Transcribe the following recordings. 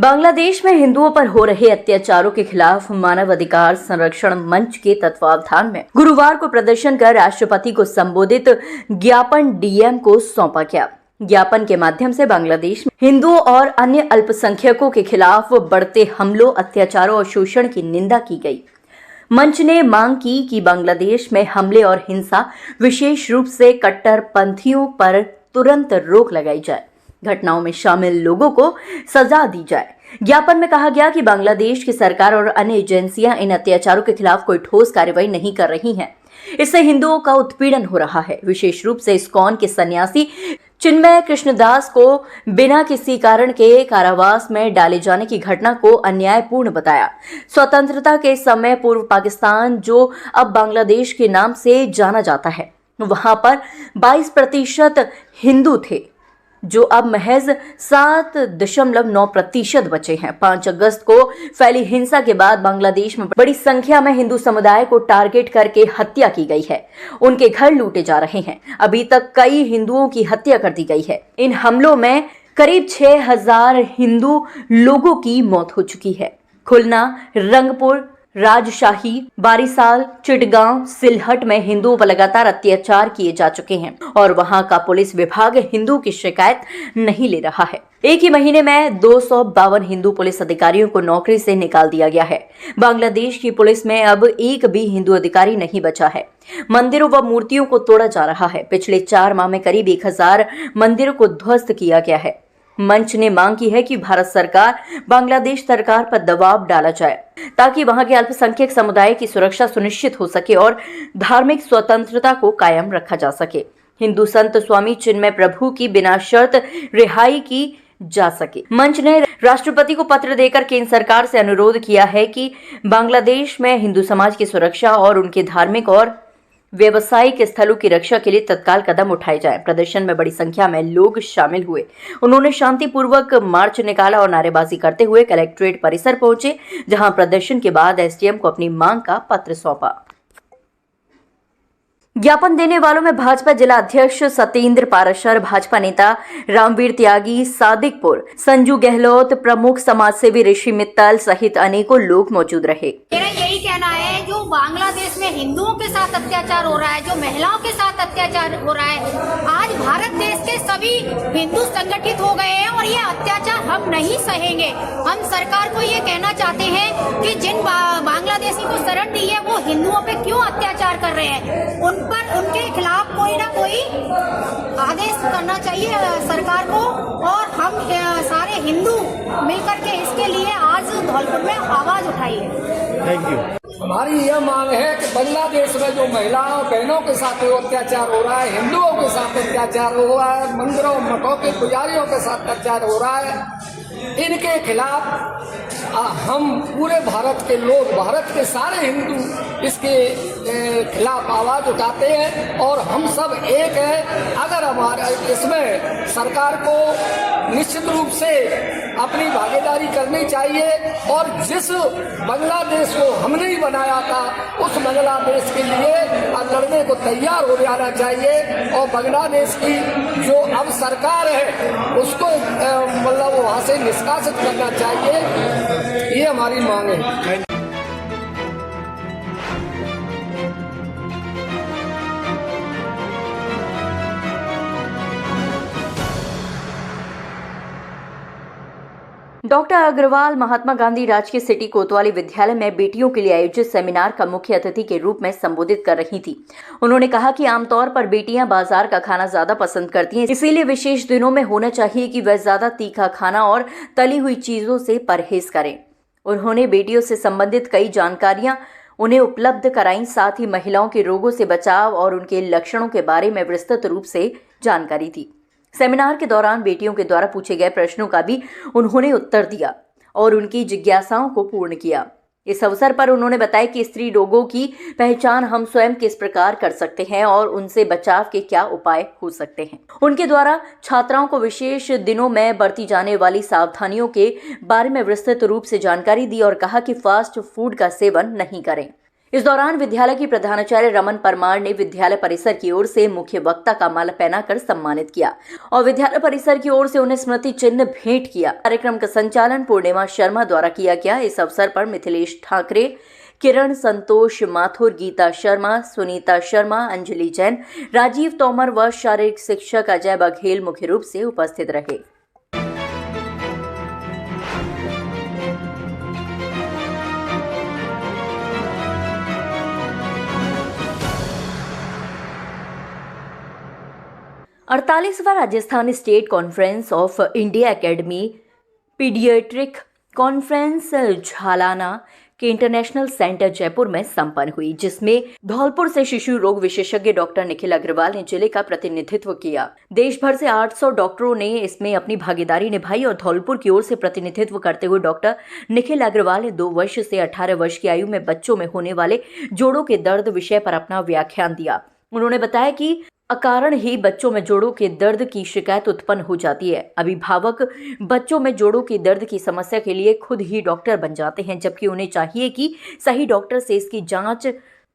बांग्लादेश में हिंदुओं पर हो रहे अत्याचारों के खिलाफ मानव अधिकार संरक्षण मंच के तत्वावधान में गुरुवार को प्रदर्शन कर राष्ट्रपति को संबोधित ज्ञापन डीएम को सौंपा गया। ज्ञापन के माध्यम से बांग्लादेश में हिंदुओं और अन्य अल्पसंख्यकों के खिलाफ बढ़ते हमलों, अत्याचारों और शोषण की निंदा की गई। मंच ने मांग की कि बांग्लादेश में हमले और हिंसा, विशेष रूप से कट्टरपंथियों पर तुरंत रोक लगाई जाए, घटनाओं में शामिल लोगों को सजा दी जाए। ज्ञापन में कहा गया कि बांग्लादेश की सरकार और अन्य एजेंसियां इन अत्याचारों के खिलाफ कोई ठोस कार्रवाई नहीं कर रही हैं। इससे हिंदुओं का उत्पीड़न हो रहा है। विशेष रूप से इस्कॉन के सन्यासी चिन्मय कृष्णदास को बिना किसी कारण के कारावास में डाले जाने की घटना को अन्यायपूर्ण बताया। स्वतंत्रता के समय पूर्व पाकिस्तान, जो अब बांग्लादेश के नाम से जाना जाता है, वहां पर 22% हिंदू थे, जो अब महज 7.9% बचे हैं। 5 अगस्त को फैली हिंसा के बाद बांग्लादेश में बड़ी संख्या में हिंदू समुदाय को टारगेट करके हत्या की गई है। उनके घर लूटे जा रहे हैं। अभी तक कई हिंदुओं की हत्या कर दी गई है। इन हमलों में करीब 6000 हिंदू लोगों की मौत हो चुकी है। खुलना, रंगपुर, राजशाही, बारिसाल, चिटगांव, सिलहट में हिंदुओं पर लगातार अत्याचार किए जा चुके हैं और वहां का पुलिस विभाग हिंदू की शिकायत नहीं ले रहा है। एक ही महीने में 252 हिंदू पुलिस अधिकारियों को नौकरी से निकाल दिया गया है। बांग्लादेश की पुलिस में अब एक भी हिंदू अधिकारी नहीं बचा है। मंदिरों व मूर्तियों को तोड़ा जा रहा है। पिछले 4 माह में करीब 1000 मंदिरों को ध्वस्त किया गया है। मंच ने मांग की है कि भारत सरकार बांग्लादेश सरकार पर दबाव डाला जाए ताकि वहां के अल्पसंख्यक समुदाय की सुरक्षा सुनिश्चित हो सके और धार्मिक स्वतंत्रता को कायम रखा जा सके। हिंदू संत स्वामी चिन्मय प्रभु की बिना शर्त रिहाई की जा सके। मंच ने राष्ट्रपति को पत्र देकर केंद्र सरकार से अनुरोध किया है कि बांग्लादेश में हिंदू समाज की सुरक्षा और उनके धार्मिक और व्यवसायिक स्थलों की रक्षा के लिए तत्काल कदम उठाए जाएं। प्रदर्शन में बड़ी संख्या में लोग शामिल हुए। उन्होंने शांतिपूर्वक मार्च निकाला और नारेबाजी करते हुए कलेक्ट्रेट परिसर पहुंचे, जहां प्रदर्शन के बाद एसडीएम को अपनी मांग का पत्र सौंपा। ज्ञापन देने वालों में भाजपा जिला अध्यक्ष सत्येंद्र पाराशर, भाजपा नेता रामवीर त्यागी, सादिकपुर, संजू गहलोत, प्रमुख समाजसेवी ऋषि मित्तल सहित अनेकों लोग मौजूद रहे। मेरा यही कहना है, जो बांग्लादेश में हिंदुओं के साथ अत्याचार हो रहा है, जो महिलाओं के साथ अत्याचार हो रहा है, आज भारत देश के सभी हिंदू संगठित हो गए हैं और ये अत्याचार हम नहीं सहेंगे। हम सरकार को ये कहना चाहते हैं कि जिन बांग्लादेशी को शरण दी है वो हिंदुओं पे क्यों अत्याचार कर रहे हैं, उन पर उनके खिलाफ कोई ना कोई आदेश करना चाहिए सरकार को। और हम सारे हिंदू मिलकर के इसके लिए आज धौलपुर में आवाज उठाई है। Thank you. हमारी यह मांग है कि बांग्लादेश में जो महिलाओं बहनों के साथ अत्याचार हो रहा है, हिंदुओं के साथ अत्याचार हो रहा है, मंदिरों मठों के पुजारियों के साथ अत्याचार हो रहा है, इनके खिलाफ हम पूरे भारत के लोग, भारत के सारे हिंदू इसके खिलाफ आवाज उठाते हैं और हम सब एक हैं। अगर हमारा इसमें सरकार को निश्चित रूप से अपनी भागीदारी करनी चाहिए और जिस बांग्लादेश को हमने ही बनाया था उस बांग्लादेश के लिए लड़ने को तैयार हो जाना चाहिए और बांग्लादेश की जो अब सरकार है उसको मतलब वहाँ से निष्कासित करना चाहिए। ये हमारी मांग है। डॉक्टर अग्रवाल महात्मा गांधी राजकीय सिटी कोतवाली विद्यालय में बेटियों के लिए आयोजित सेमिनार का मुख्य अतिथि के रूप में संबोधित कर रही थी। उन्होंने कहा कि आमतौर पर बेटियां बाजार का खाना ज्यादा पसंद करती हैं, इसीलिए विशेष दिनों में होना चाहिए कि वह ज्यादा तीखा खाना और तली हुई चीजों से परहेज करें। उन्होंने बेटियों से संबंधित कई जानकारियां उन्हें उपलब्ध कराई, साथ ही महिलाओं के रोगों से बचाव और उनके लक्षणों के बारे में विस्तृत रूप से जानकारी दी। सेमिनार के दौरान बेटियों के द्वारा पूछे गए प्रश्नों का भी उन्होंने उत्तर दिया और उनकी जिज्ञासाओं को पूर्ण किया। इस अवसर पर उन्होंने बताया कि स्त्री रोगों की पहचान हम स्वयं किस प्रकार कर सकते हैं और उनसे बचाव के क्या उपाय हो सकते हैं। उनके द्वारा छात्राओं को विशेष दिनों में बरती जाने वाली सावधानियों के बारे में विस्तृत रूप से जानकारी दी और कहा कि फास्ट फूड का सेवन नहीं करें। इस दौरान विद्यालय की प्रधानाचार्य रमन परमार ने विद्यालय परिसर की ओर से मुख्य वक्ता का माला पहनाकर सम्मानित किया और विद्यालय परिसर की ओर से उन्हें स्मृति चिन्ह भेंट किया। कार्यक्रम का संचालन पूर्णिमा शर्मा द्वारा किया गया। इस अवसर पर मिथिलेश ठाकरे, किरण, संतोष माथुर, गीता शर्मा, सुनीता शर्मा, अंजलि जैन, राजीव तोमर व शारीरिक शिक्षक अजय बघेल मुख्य रूप से उपस्थित रहे। अड़तालीसवां Rajasthan state conference of India academy paediatric conference Jhalana के इंटरनेशनल सेंटर जयपुर में संपन्न हुई, जिसमें धौलपुर से शिशु रोग विशेषज्ञ डॉक्टर निखिल अग्रवाल ने जिले का प्रतिनिधित्व किया। देश भर से 800 डॉक्टरों ने इसमें अपनी भागीदारी निभाई और धौलपुर की ओर से प्रतिनिधित्व करते हुए डॉक्टर निखिल अग्रवाल ने 2 वर्ष से 18 वर्ष की आयु में बच्चों में होने वाले जोड़ों के दर्द विषय पर अपना व्याख्यान दिया। उन्होंने बताया कि अकारण ही बच्चों में जोड़ों के दर्द की शिकायत उत्पन्न हो जाती है। अभिभावक बच्चों में जोड़ों की दर्द की समस्या के लिए खुद ही डॉक्टर बन जाते हैं, जबकि उन्हें चाहिए कि सही डॉक्टर से इसकी जांच,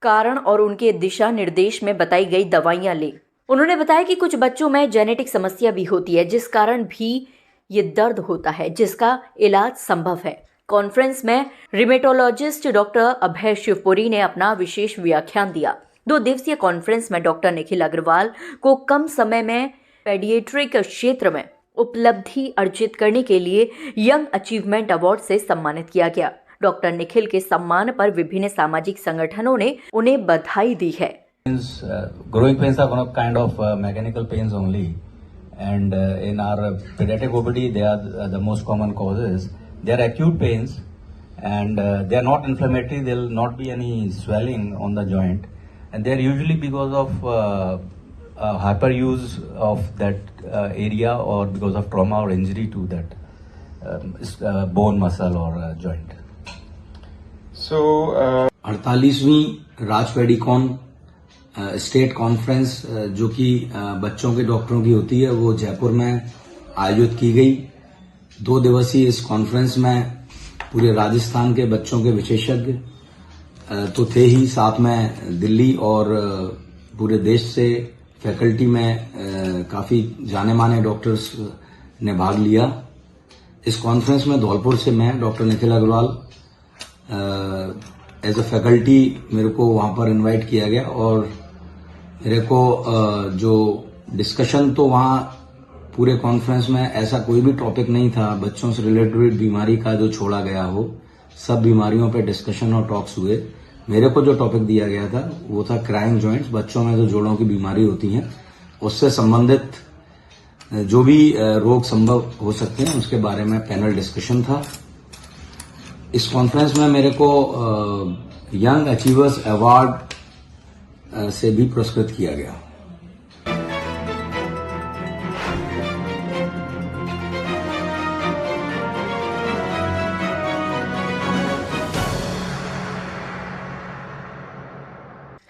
कारण और उनके दिशा निर्देश में बताई गई दवाइयां लें। उन्होंने बताया कि कुछ बच्चों में जेनेटिक समस्या भी होती है, जिस कारण भी ये दर्द होता है, जिसका इलाज संभव है। कॉन्फ्रेंस में रिमेटोलॉजिस्ट डॉक्टर अभय शिवपुरी ने अपना विशेष व्याख्यान दिया। 2 दिवसीय कॉन्फ्रेंस में डॉक्टर निखिल अग्रवाल को कम समय में पेडियाट्रिक क्षेत्र में उपलब्धि अर्जित करने के लिए यंग अचीवमेंट अवार्ड से सम्मानित किया गया। डॉक्टर निखिल के सम्मान पर विभिन्न सामाजिक संगठनों ने उन्हें बधाई दी है। Growing pains are one of kind of mechanical pains only, and in our pediatric OPD they are the most common causes. They are acute pains, and they are not inflammatory. There will not be any swelling on the joint. And they are usually because of hyperuse of that area or because of trauma or injury to that bone, muscle or joint. So 48वीं Raj Pedicon state conference जो कि बच्चों के डॉक्टरों की होती है, वो जयपुर में आयोजित की गई। 2 दिवसीय इस कॉन्फ्रेंस में पूरे राजस्थान के बच्चों के विशेषज्ञ तो थे ही, साथ में दिल्ली और पूरे देश से फैकल्टी में काफी जाने माने डॉक्टर्स ने भाग लिया। इस कॉन्फ्रेंस में धौलपुर से मैं doctor Nikhil Agarwal as a faculty मेरे को वहां पर इनवाइट किया गया और मेरे को जो डिस्कशन, तो वहां पूरे कॉन्फ्रेंस में ऐसा कोई भी टॉपिक नहीं था बच्चों से रिलेटेड बीमारी का जो छोड़ा गया हो। सब बीमारियों पे डिस्कशन और टॉक्स हुए। मेरे को जो टॉपिक दिया गया था वो था क्राइंग जॉइंट्स, बच्चों में जो जोड़ों की बीमारी होती है उससे संबंधित जो भी रोग संभव हो सकते हैं उसके बारे में पैनल डिस्कशन था। इस कॉन्फ्रेंस में मेरे को यंग अचीवर्स अवार्ड से भी पुरस्कृत किया गया।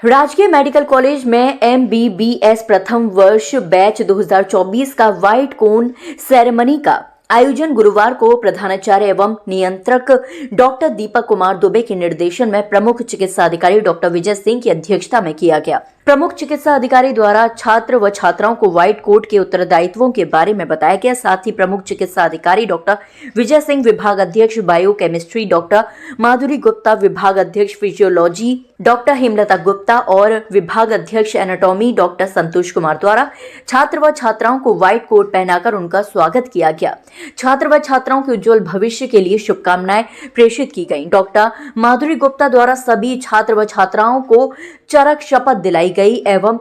राजकीय मेडिकल कॉलेज में MBBS प्रथम वर्ष बैच 2024 का व्हाइट कोन सेरेमनी का आयोजन गुरुवार को प्रधानाचार्य एवं नियंत्रक डॉक्टर दीपक कुमार दुबे के निर्देशन में प्रमुख चिकित्सा अधिकारी डॉक्टर विजय सिंह की अध्यक्षता में किया गया। प्रमुख चिकित्सा अधिकारी द्वारा छात्र व छात्राओं को व्हाइट कोट के उत्तरदायित्वों के बारे में बताया गया। साथ ही प्रमुख चिकित्सा अधिकारी डॉक्टर विजय सिंह, विभाग अध्यक्ष बायोकेमिस्ट्री डॉक्टर माधुरी गुप्ता, विभाग अध्यक्ष फिजियोलॉजी डॉक्टर हेमलता गुप्ता और विभाग अध्यक्ष एनाटॉमी डॉक्टर संतोष कुमार द्वारा छात्र व छात्राओं को व्हाइट कोट पहनाकर उनका स्वागत किया गया। छात्र व छात्राओं के उज्जवल भविष्य के लिए शुभकामनाएं प्रेषित की गईं। डॉक्टर माधुरी गुप्ता द्वारा सभी छात्र व छात्राओं को चरक शपथ दिलाई गई एवं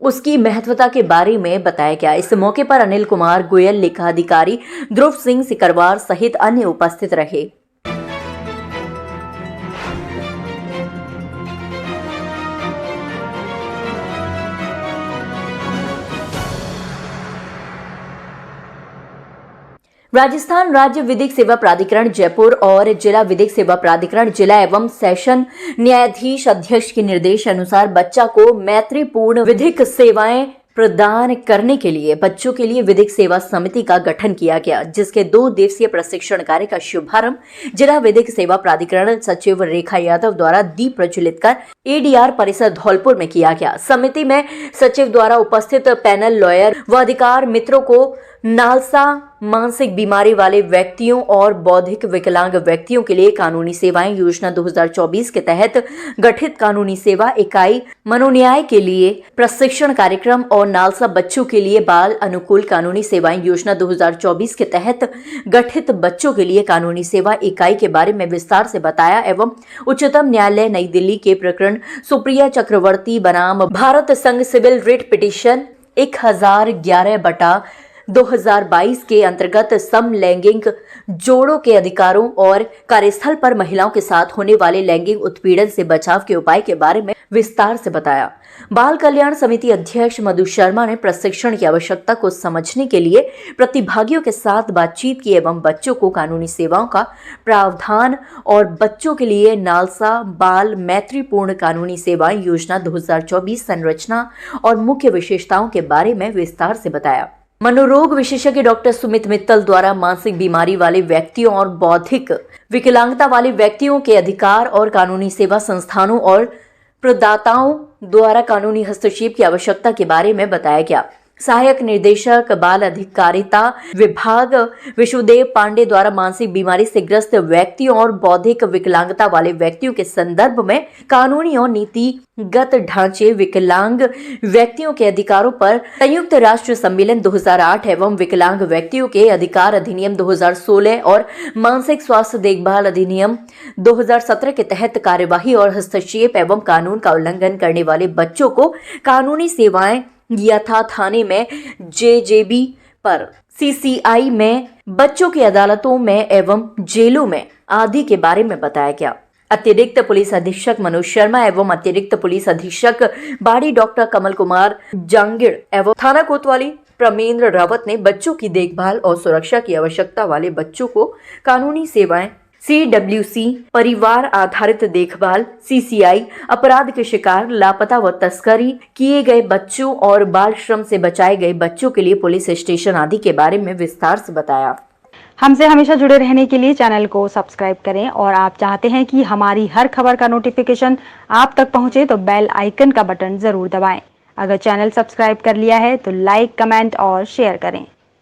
उसकी महत्वता के बारे में बताया गया। इस मौके पर अनिल कुमार गोयल, लेखाधिकारी ध्रुव सिंह सिकरवार सहित अन्य उपस्थित रहे। राजस्थान राज्य विधिक सेवा प्राधिकरण जयपुर और जिला विधिक सेवा प्राधिकरण जिला एवं सेशन न्यायाधीश अध्यक्ष के निर्देश अनुसार बच्चा को मैत्रीपूर्ण विधिक सेवाएं प्रदान करने के लिए बच्चों के लिए विधिक सेवा समिति का गठन किया गया, जिसके 2 दिवसीय प्रशिक्षण कार्य का शुभारंभ जिला विधिक सेवा प्राधिकरण सचिव रेखा यादव द्वारा दीप प्रज्वलित कर एडीआर परिसर धौलपुर में किया गया। समिति में सचिव द्वारा उपस्थित पैनल लॉयर व अधिकार मित्रों को नालसा, मानसिक बीमारी वाले व्यक्तियों और बौद्धिक विकलांग व्यक्तियों के लिए कानूनी सेवाएं योजना 2024 के तहत गठित कानूनी सेवा इकाई, मनोन्याय के लिए प्रशिक्षण कार्यक्रम और नालसा बच्चों के लिए बाल अनुकूल कानूनी सेवाएं योजना 2024 के तहत गठित बच्चों के लिए कानूनी सेवा इकाई के बारे में विस्तार से बताया एवं उच्चतम न्यायालय नई दिल्ली के प्रकरण सुप्रिया चक्रवर्ती बनाम भारत संघ सिविल रिट पिटीशन 1011/2022 के अंतर्गत समलैंगिक जोड़ों के अधिकारों और कार्यस्थल पर महिलाओं के साथ होने वाले लैंगिक उत्पीड़न से बचाव के उपाय के बारे में विस्तार से बताया। बाल कल्याण समिति अध्यक्ष मधु शर्मा ने प्रशिक्षण की आवश्यकता को समझने के लिए प्रतिभागियों के साथ बातचीत की एवं बच्चों को कानूनी सेवाओं का प्रावधान और बच्चों के लिए नालसा बाल मैत्रीपूर्ण कानूनी सेवाएं योजना 2024 संरचना और मुख्य विशेषताओं के बारे में विस्तार से बताया। मनोरोग विशेषज्ञ डॉक्टर सुमित मित्तल द्वारा मानसिक बीमारी वाले व्यक्तियों और बौद्धिक विकलांगता वाले व्यक्तियों के अधिकार और कानूनी सेवा संस्थानों और प्रदाताओं द्वारा कानूनी हस्तक्षेप की आवश्यकता के बारे में बताया गया। सहायक निर्देशक बाल अधिकारिता विभाग विशुदेव पांडे द्वारा मानसिक बीमारी से ग्रस्त व्यक्तियों और बौद्धिक विकलांगता वाले व्यक्तियों के संदर्भ में कानूनी और नीतिगत ढांचे, विकलांग व्यक्तियों के अधिकारों पर संयुक्त राष्ट्र सम्मेलन 2008 एवं विकलांग व्यक्तियों के अधिकार अधिनियम 2016 और मानसिक स्वास्थ्य देखभाल अधिनियम 2017 के तहत कार्यवाही और हस्तक्षेप एवं कानून का उल्लंघन करने वाले बच्चों को कानूनी सेवाएं यथा थाने में जेजेबी पर, सीसीआई में, बच्चों की अदालतों में एवं जेलों में आदि के बारे में बताया गया। अतिरिक्त पुलिस अधीक्षक मनोज शर्मा एवं अतिरिक्त पुलिस अधीक्षक बाड़ी डॉक्टर कमल कुमार जांगिड़ एवं थाना कोतवाली प्रमेंद्र रावत ने बच्चों की देखभाल और सुरक्षा की आवश्यकता वाले बच्चों को कानूनी सेवाएं, CWC परिवार आधारित देखभाल, CCI अपराध के शिकार, लापता व तस्करी किए गए बच्चों और बाल श्रम से बचाए गए बच्चों के लिए पुलिस स्टेशन आदि के बारे में विस्तार से बताया। हमसे हमेशा जुड़े रहने के लिए चैनल को सब्सक्राइब करें और आप चाहते हैं कि हमारी हर खबर का नोटिफिकेशन आप तक पहुंचे तो बेल आइकन का बटन जरूर दबाएं। अगर चैनल सब्सक्राइब कर लिया है तो लाइक, कमेंट और शेयर करें।